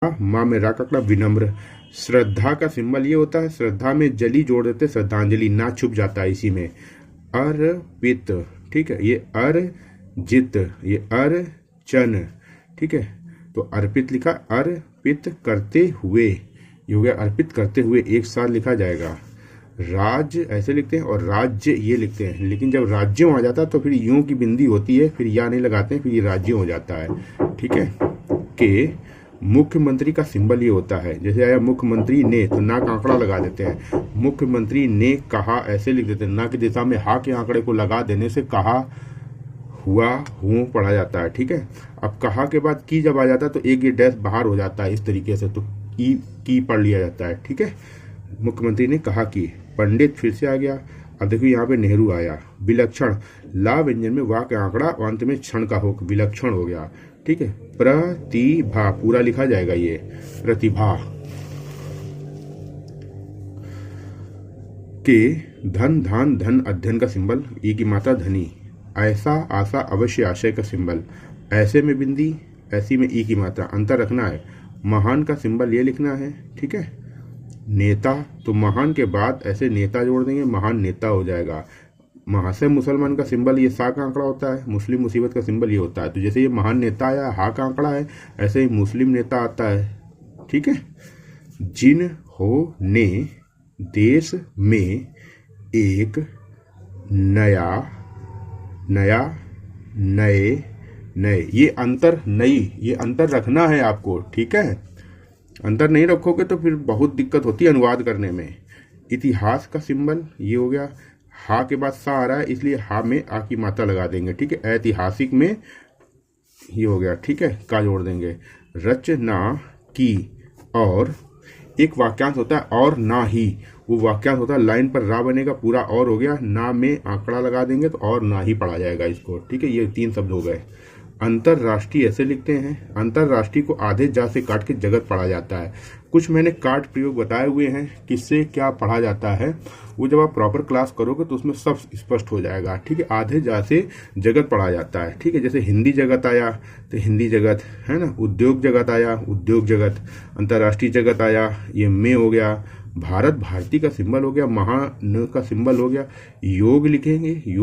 माँ में रा ककड़ा विनम्र। श्रद्धा का सिंबल ये होता है, श्रद्धा में जली जोड़ देते, श्रद्धांजलि, ना छुप जाता है इसी में। अर्पित, ठीक है, ये अर्जित, ये अर्चन, ठीक है, तो अर्पित लिखा, अर्पित करते हुए, ये हो गया अर्पित करते हुए, एक साथ लिखा जाएगा। राज्य ऐसे लिखते हैं और राज्य ये लिखते हैं, लेकिन जब राज्यों आ जाता है तो फिर यूं की बिंदी होती है, फिर या नहीं लगाते हैं, फिर ये राज्यों हो जाता है, ठीक है। के मुख्यमंत्री का सिंबल ये होता है, जैसे आया मुख्यमंत्री ने, तो ना का आंकड़ा लगा देते हैं। मुख्यमंत्री ने कहा ऐसे लिख देते हैं, ना की दिशा में हा के आंकड़े को लगा देने से कहा हुआ हूँ पढ़ा जाता है, ठीक है। अब कहा के बाद की जब आ जाता है तो एक ये डैश बाहर हो जाता है इस तरीके से, तो की पढ़ लिया जाता है, ठीक है। मुख्यमंत्री ने कहा कि, पंडित फिर से आ गया। अब देखो यहाँ पे नेहरू आया। विलक्षण, ला व्यंजन में वाह का आंकड़ा और अंत में क्षण का हो, विलक्षण हो गया, ठीक है। प्रतिभा पूरा लिखा जाएगा, ये प्रतिभा। के धन धान धन अध्ययन का सिंबल, ई की मात्रा धनी। ऐसा आशा अवश्य आशय का सिंबल, ऐसे में बिंदी, ऐसी में ई की मात्रा, अंतर रखना है। महान का सिंबल ये लिखना है, ठीक है। नेता, तो महान के बाद ऐसे नेता जोड़ देंगे, महान नेता हो जाएगा। महाशय मुसलमान का सिंबल ये सा का आंकड़ा होता है, मुस्लिम मुसीबत का सिंबल ये होता है। तो जैसे ये महान नेता आया, हा का आंकड़ा है, ऐसे ही मुस्लिम नेता आता है, ठीक है। जिन हो ने देश में एक नया नया नए नए, ये अंतर नई, ये अंतर रखना है आपको, ठीक है। अंतर नहीं रखोगे तो फिर बहुत दिक्कत होती है अनुवाद करने में। इतिहास का सिंबल ये हो गया, हा के बाद सा आ रहा है इसलिए हा में आ की मात्रा लगा देंगे, ठीक है। ऐतिहासिक में ये हो गया, ठीक है, का जोड़ देंगे। रचना की, और एक वाक्यांश होता है और ना ही, वो वाक्यांश होता है, लाइन पर रा बनेगा, पूरा और हो गया, ना में आंकड़ा लगा देंगे तो और ना ही पढ़ा जाएगा इसको, ठीक है। ये 3 शब्द हो गए। अंतरराष्ट्रीय ऐसे लिखते हैं, अंतरराष्ट्रीय को आधे जा से काट के जगत पढ़ा जाता है। कुछ मैंने काट प्रयोग बताए हुए हैं किससे क्या पढ़ा जाता है, वो जब आप प्रॉपर क्लास करोगे तो उसमें सब स्पष्ट हो जाएगा, ठीक है। आधे जा से जगत पढ़ा जाता है, ठीक है। जैसे हिंदी जगत आया तो हिंदी जगत है ना, उद्योग जगत आया उद्योग जगत, अंतरराष्ट्रीय जगत आया ये में हो गया, भारत भारती का सिंबल हो गया, महान का सिंबल हो गया। योग लिखेंगे, योग